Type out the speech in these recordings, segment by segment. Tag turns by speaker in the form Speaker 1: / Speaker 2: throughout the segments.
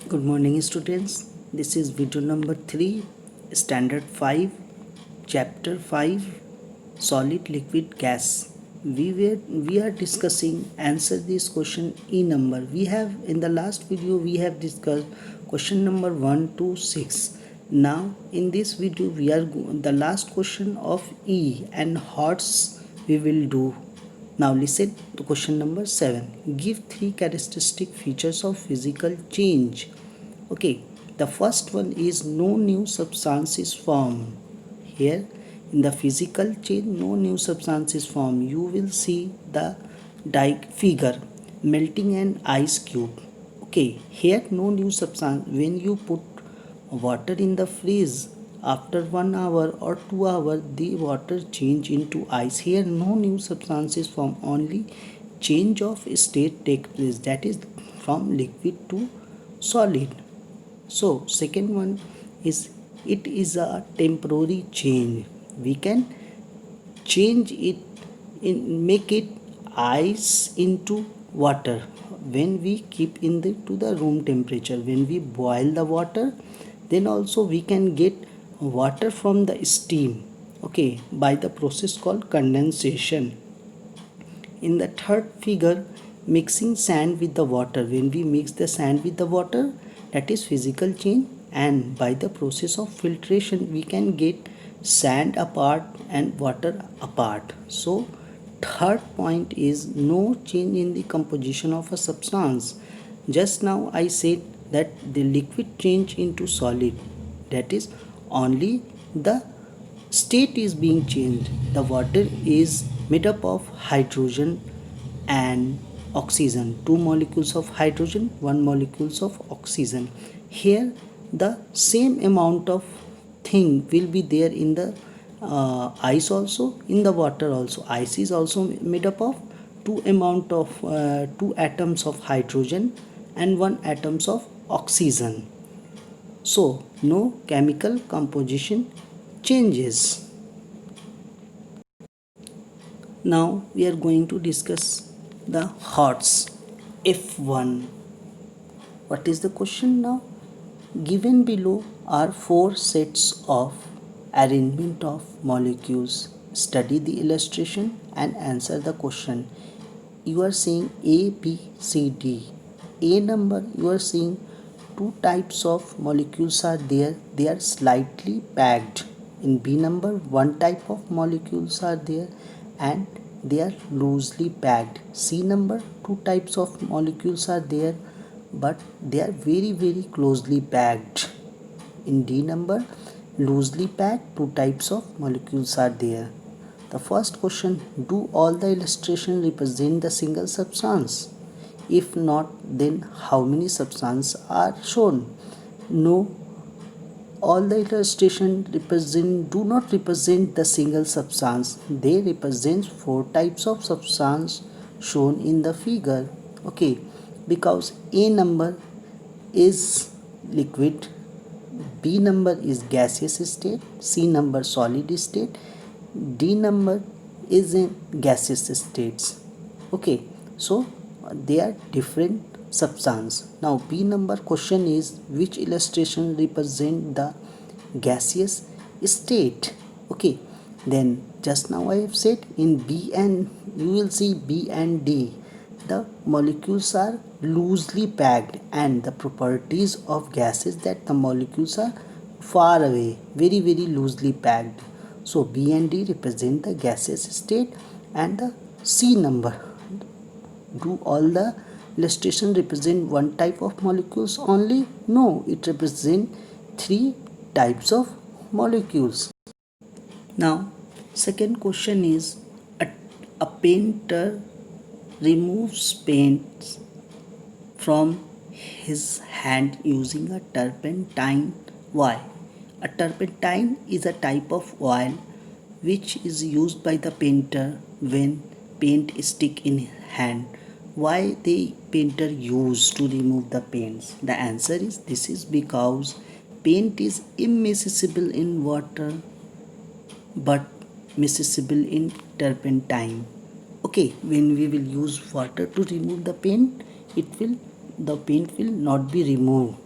Speaker 1: Good morning, students. This is video number 3, Standard 5, Chapter 5, Solid Liquid Gas. We are discussing answer this question E number. We have in the last video we have discussed question number 1 to 6. Now in this video we are the last question of E and HOTS we will do. Now listen to question number 7. Give 3 characteristic features of physical change. Okay, the first one is no new substance is formed. Here in the physical chain, no new substance is formed. You will see the figure melting an ice cube. Okay, here no new substance. When you put water in the freeze, after 1 hour or 2 hours, the water change into ice. Here no new substance is formed. Only change of state take place. That is from liquid to solid. So second one is it is a temporary change. We can change it in make it ice into water when we keep in the to the room temperature. When we boil the water, then also we can get water from the steam, okay, by the process called condensation. In the third figure, mixing sand with the water. When we mix the sand with the water, that is physical change, and by the process of filtration we can get sand apart and water apart. So third point is no change in the composition of a substance. Just now I said that the liquid change into solid, that is only the state is being changed. The water is made up of hydrogen and oxygen, two molecules of hydrogen, one molecules of oxygen. Here the same amount of thing will be there in the ice also, in the water also. Ice is also made up of two atoms of hydrogen and one atoms of oxygen. So no chemical composition changes. Now we are going to discuss the HOTS. F1. What is the question now? Given below are 4 sets of arrangement of molecules. Study the illustration and answer the question. You are seeing A, B, C, D. A number, you are seeing 2 types of molecules are there. They are slightly packed. In B number, 1 type of molecules are there and they are loosely packed. C number, 2 types of molecules are there but they are very closely packed. In D number, loosely packed, 2 types of molecules are there. The first question, do all the illustrations represent the single substance? If not, then how many substances are shown? No, all the illustrations do not represent the single substance. They represent 4 types of substance shown in the figure. Okay, because A number is liquid, B number is gaseous state, C number solid state, D number is in gaseous states. Okay, so they are different substance. Now B number question is which illustration represent the gaseous state. Okay, then just now I have said in B and you will see B and D, the molecules are loosely packed and the properties of gases that the molecules are far away, very loosely packed. So B and D represent the gaseous state. And the C number, do all the illustration represent one type of molecules only? No, it represents 3 types of molecules. Now second question is a painter removes paint from his hand using a turpentine. Why? A turpentine is a type of oil which is used by the painter when paint stick in hand. Why the painter used to remove the paints? The answer is this is because paint is immiscible in water but miscible in turpentine. Okay, when we will use water to remove the paint, the paint will not be removed.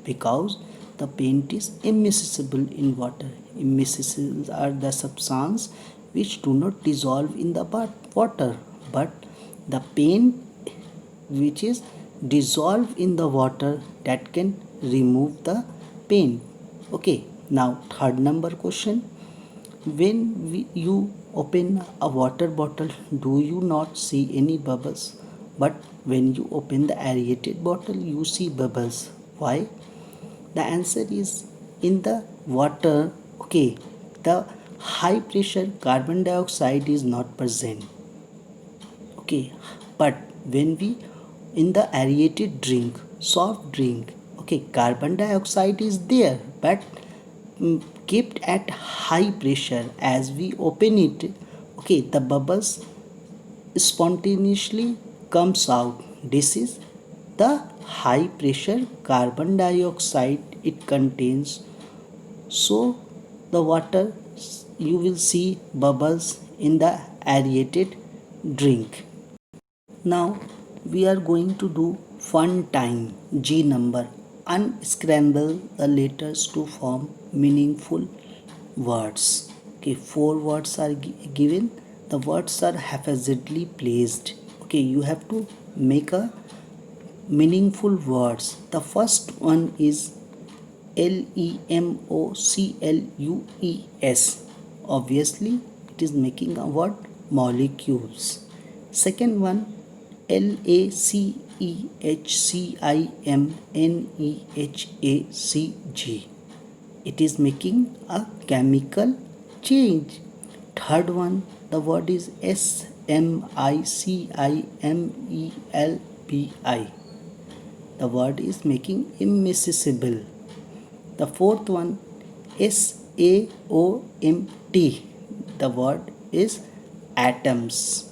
Speaker 1: because the paint is immiscible in water. Immiscibles are the substance which do not dissolve in the water, but the paint which is dissolved in the water that can remove the paint. Okay, now third number question. When you open a water bottle, do you not see any bubbles? But when you open the aerated bottle, you see bubbles. Why? The answer is in the water, okay, the high pressure carbon dioxide is not present. Okay, but when we in the aerated drink, soft drink, okay, carbon dioxide is there, but kept at high pressure. As we open it, okay, the bubbles spontaneously comes out. This is the high pressure carbon dioxide it contains. So the water, you will see bubbles in the aerated drink. Now we are going to do fun time G number. Unscramble the letters to form meaningful words. Okay, four words are given. The words are haphazardly placed. Okay, you have to make a meaningful words. The first one is LEMOCLUES. Obviously, it is making a word molecules. Second one, LACHCIMNEHACG. It is making a chemical change. Third one, the word is SMICIMELBI. The word is making immiscible. The fourth one, SAOMT. The word is atoms.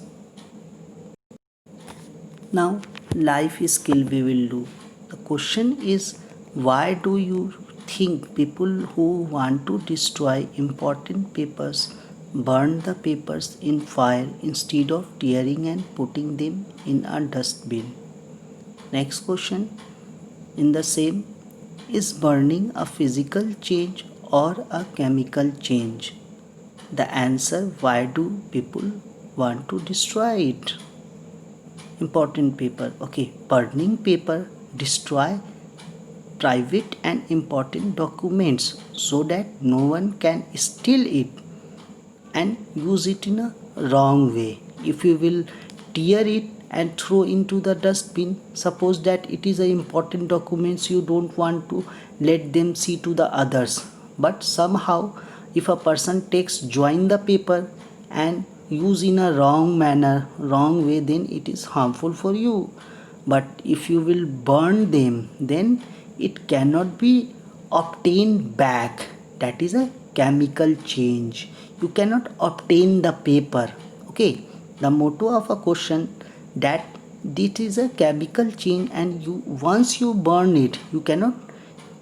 Speaker 1: Now life skill we will do. The question is, why do you think people who want to destroy important papers burn the papers in fire instead of tearing and putting them in a dustbin? Next question in the same, is burning a physical change or a chemical change? The answer, why do people want to destroy it? Important paper. Okay, burning paper destroy private and important documents so that no one can steal it and use it in a wrong way. If you will tear it and throw into the dustbin, suppose that it is a important documents, you don't want to let them see to the others, but somehow if a person takes join the paper and use in a wrong manner, wrong way, then it is harmful for you. But if you will burn them, then it cannot be obtained back. That is a chemical change. You cannot obtain the paper. Okay, the motto of a question, that this is a chemical change, and you once you burn it, you cannot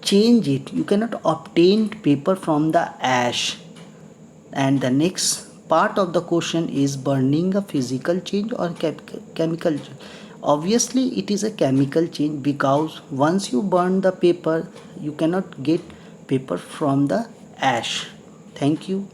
Speaker 1: change it, you cannot obtain paper from the ash. And the next part of the question is burning a physical change or chemical change. Obviously it is a chemical change, because once you burn the paper, you cannot get paper from the ash. Thank you.